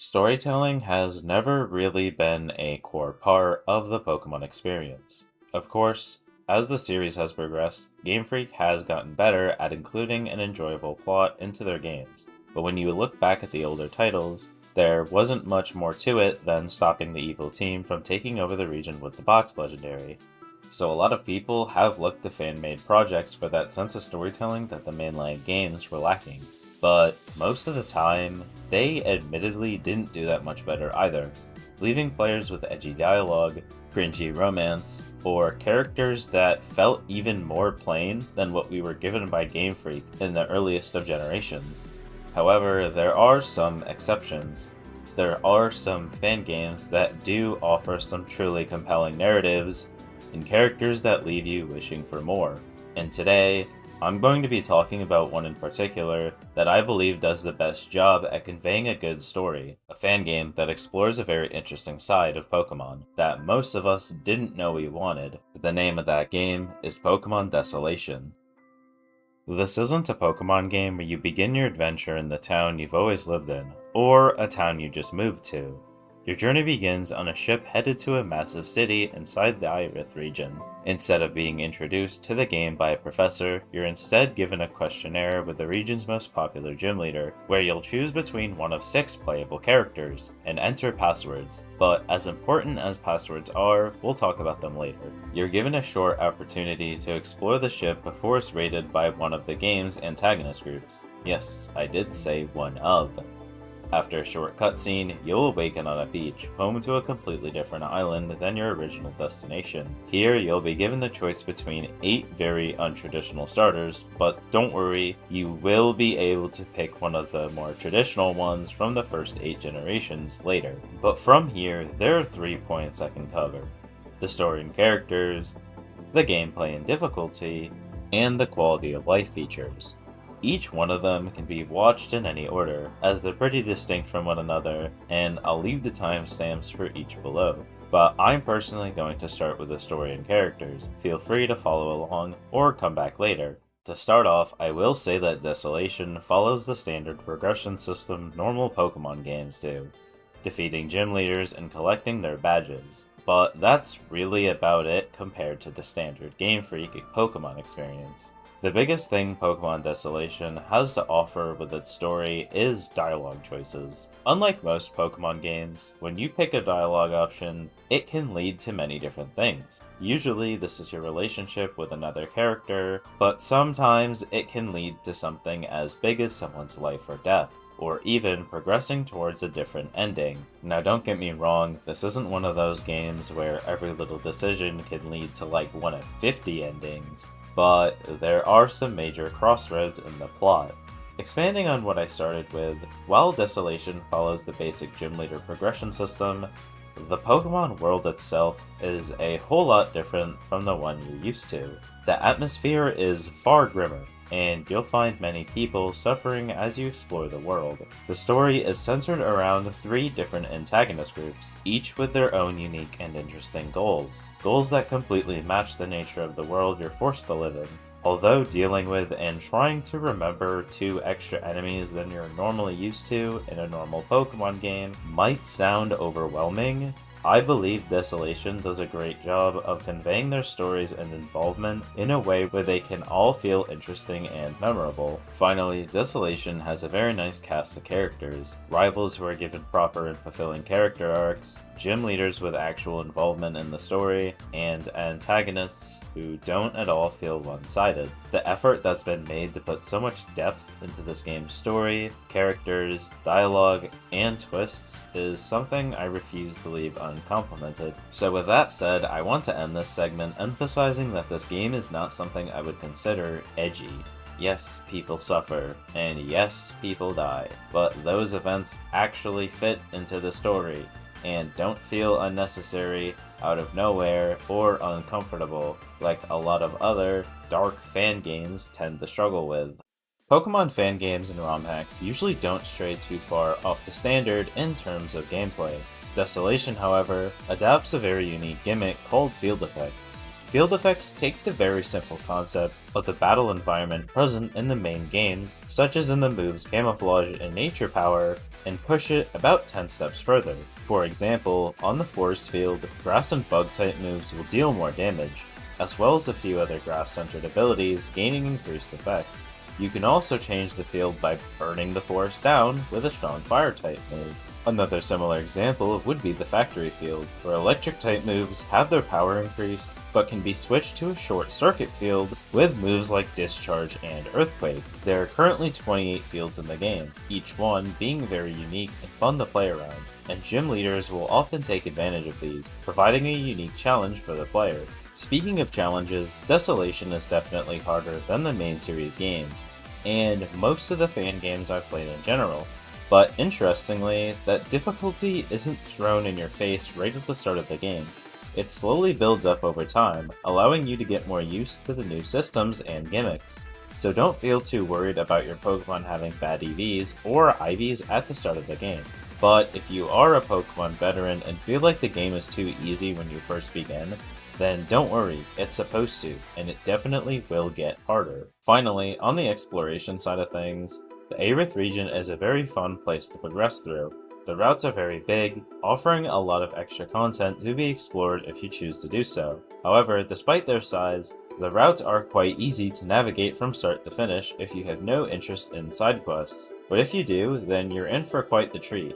Storytelling has never really been a core part of the Pokemon experience. Of course, as the series has progressed, Game Freak has gotten better at including an enjoyable plot into their games. But when you look back at the older titles, there wasn't much more to it than stopping the evil team from taking over the region with the Box Legendary. So a lot of people have looked to fan-made projects for that sense of storytelling that the mainline games were lacking. But most of the time, they admittedly didn't do that much better either, leaving players with edgy dialogue, cringy romance, or characters that felt even more plain than what we were given by Game Freak in the earliest of generations. However, there are some exceptions. There are some fan games that do offer some truly compelling narratives and characters that leave you wishing for more. And today, I'm going to be talking about one in particular that I believe does the best job at conveying a good story, a fan game that explores a very interesting side of Pokemon that most of us didn't know we wanted. The name of that game is Pokemon Desolation. This isn't a Pokemon game where you begin your adventure in the town you've always lived in, or a town you just moved to. Your journey begins on a ship headed to a massive city inside the Irith region. Instead of being introduced to the game by a professor, you're instead given a questionnaire with the region's most popular gym leader, where you'll choose between one of 6 playable characters, and enter passwords. But as important as passwords are, we'll talk about them later. You're given a short opportunity to explore the ship before it's raided by one of the game's antagonist groups. Yes, I did say one of. After a short cutscene, you'll awaken on a beach, home to a completely different island than your original destination. Here, you'll be given the choice between 8 very untraditional starters, but don't worry, you will be able to pick one of the more traditional ones from the first 8 generations later. But from here, there are 3 points I can cover: the story and characters, the gameplay and difficulty, and the quality of life features. Each one of them can be watched in any order, as they're pretty distinct from one another, and I'll leave the timestamps for each below. But I'm personally going to start with the story and characters. Feel free to follow along, or come back later. To start off, I will say that Desolation follows the standard progression system normal Pokemon games do, defeating gym leaders and collecting their badges. But that's really about it compared to the standard Game Freak Pokemon experience. The biggest thing Pokemon Desolation has to offer with its story is dialogue choices. Unlike most Pokemon games, when you pick a dialogue option, it can lead to many different things. Usually this is your relationship with another character, but sometimes it can lead to something as big as someone's life or death, or even progressing towards a different ending. Now don't get me wrong, this isn't one of those games where every little decision can lead to like one of 50 endings. But there are some major crossroads in the plot. Expanding on what I started with, while Desolation follows the basic gym leader progression system, the Pokemon world itself is a whole lot different from the one you're used to. The atmosphere is far grimmer, and you'll find many people suffering as you explore the world. The story is centered around 3 different antagonist groups, each with their own unique and interesting goals. Goals that completely match the nature of the world you're forced to live in. Although dealing with and trying to remember 2 extra enemies than you're normally used to in a normal Pokemon game might sound overwhelming, I believe Desolation does a great job of conveying their stories and involvement in a way where they can all feel interesting and memorable. Finally, Desolation has a very nice cast of characters, rivals who are given proper and fulfilling character arcs, gym leaders with actual involvement in the story, and antagonists who don't at all feel one-sided. The effort that's been made to put so much depth into this game's story, characters, dialogue, and twists is something I refuse to leave uncomplimented. So with that said, I want to end this segment emphasizing that this game is not something I would consider edgy. Yes, people suffer, and yes, people die, but those events actually fit into the story, and don't feel unnecessary, out of nowhere, or uncomfortable, like a lot of other dark fan games tend to struggle with. Pokemon fan games and ROM hacks usually don't stray too far off the standard in terms of gameplay. Desolation, however, adapts a very unique gimmick called field effects. Field effects take the very simple concept of the battle environment present in the main games, such as in the moves Camouflage and Nature Power, and push it about 10 steps further. For example, on the Forest Field, grass and bug type moves will deal more damage, as well as a few other grass-centered abilities gaining increased effects. You can also change the field by burning the forest down with a strong fire type move. Another similar example would be the Factory Field, where electric type moves have their power increased, but can be switched to a short circuit field with moves like Discharge and Earthquake. There are currently 28 fields in the game, each one being very unique and fun to play around, and gym leaders will often take advantage of these, providing a unique challenge for the player. Speaking of challenges, Desolation is definitely harder than the main series games, and most of the fan games I've played in general. But interestingly, that difficulty isn't thrown in your face right at the start of the game. It slowly builds up over time, allowing you to get more used to the new systems and gimmicks. So don't feel too worried about your Pokemon having bad EVs or IVs at the start of the game. But if you are a Pokemon veteran and feel like the game is too easy when you first begin, then don't worry, it's supposed to, and it definitely will get harder. Finally, on the exploration side of things, the Aerith region is a very fun place to progress through. The routes are very big, offering a lot of extra content to be explored if you choose to do so. However, despite their size, the routes are quite easy to navigate from start to finish if you have no interest in side quests. But if you do, then you're in for quite the treat.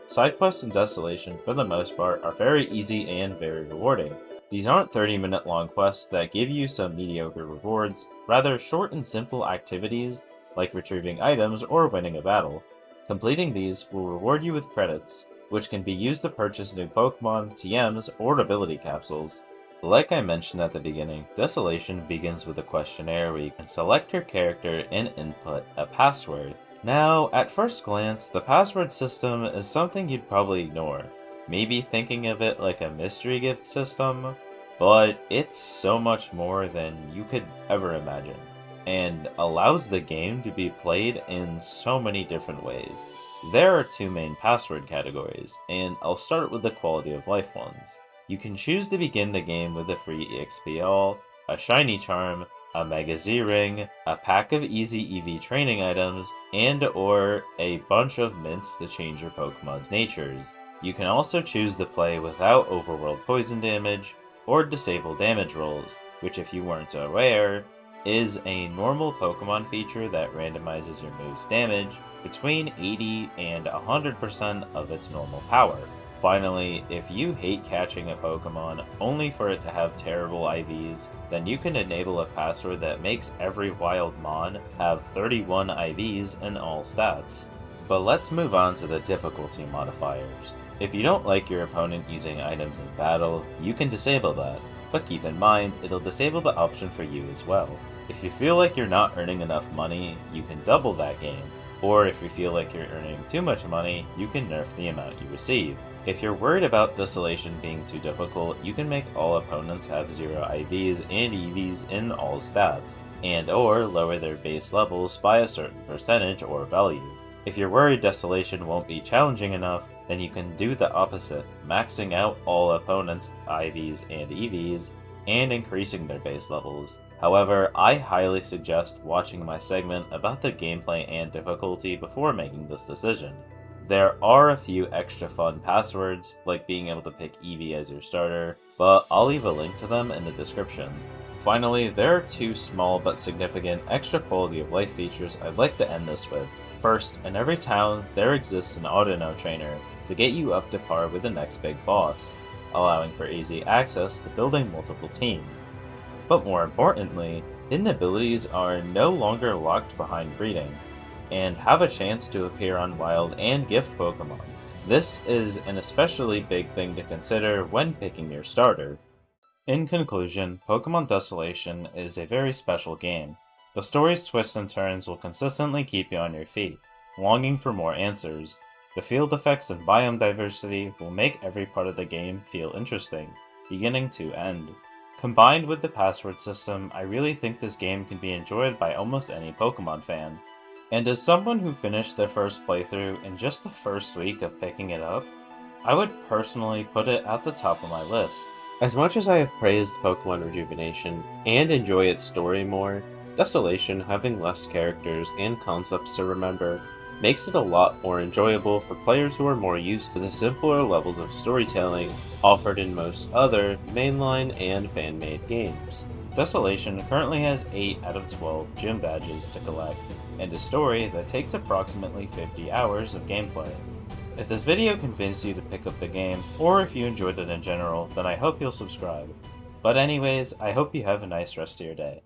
Side quests in Desolation, for the most part, are very easy and very rewarding. These aren't 30-minute long quests that give you some mediocre rewards, rather short and simple activities like retrieving items or winning a battle. Completing these will reward you with credits, which can be used to purchase new Pokemon, TMs, or ability capsules. Like I mentioned at the beginning, Desolation begins with a questionnaire where you can select your character and input a password. Now, at first glance, the password system is something you'd probably ignore, maybe thinking of it like a mystery gift system, but it's so much more than you could ever imagine, and allows the game to be played in so many different ways. There are two main password categories, and I'll start with the quality of life ones. You can choose to begin the game with a free EXP All, a shiny charm, a Mega Z Ring, a pack of easy EV training items, and or a bunch of mints to change your Pokemon's natures. You can also choose to play without overworld poison damage, or disable damage rolls, which if you weren't aware, is a normal Pokemon feature that randomizes your move's damage between 80 and 100% of its normal power. Finally, if you hate catching a Pokemon only for it to have terrible IVs, then you can enable a password that makes every wild Mon have 31 IVs in all stats. But let's move on to the difficulty modifiers. If you don't like your opponent using items in battle, you can disable that, but keep in mind it'll disable the option for you as well. If you feel like you're not earning enough money, you can double that gain, or if you feel like you're earning too much money, you can nerf the amount you receive. If you're worried about Desolation being too difficult, you can make all opponents have 0 IVs and EVs in all stats, and or lower their base levels by a certain percentage or value. If you're worried Desolation won't be challenging enough, then you can do the opposite, maxing out all opponents' IVs and EVs, and increasing their base levels. However, I highly suggest watching my segment about the gameplay and difficulty before making this decision. There are a few extra fun passwords, like being able to pick Eevee as your starter, but I'll leave a link to them in the description. Finally, there are two small but significant extra quality of life features I'd like to end this with. First, in every town, there exists an Audino trainer to get you up to par with the next big boss, allowing for easy access to building multiple teams. But more importantly, hidden abilities are no longer locked behind breeding, and have a chance to appear on wild and gift Pokemon. This is an especially big thing to consider when picking your starter. In conclusion, Pokemon Desolation is a very special game. The story's twists and turns will consistently keep you on your feet, longing for more answers. The field effects and biome diversity will make every part of the game feel interesting, beginning to end. Combined with the password system, I really think this game can be enjoyed by almost any Pokemon fan. And as someone who finished their first playthrough in just the first week of picking it up, I would personally put it at the top of my list. As much as I have praised Pokemon Rejuvenation and enjoy its story more, Desolation, having less characters and concepts to remember, makes it a lot more enjoyable for players who are more used to the simpler levels of storytelling offered in most other mainline and fan-made games. Desolation currently has 8 out of 12 gym badges to collect, and a story that takes approximately 50 hours of gameplay. If this video convinced you to pick up the game, or if you enjoyed it in general, then I hope you'll subscribe. But anyways, I hope you have a nice rest of your day.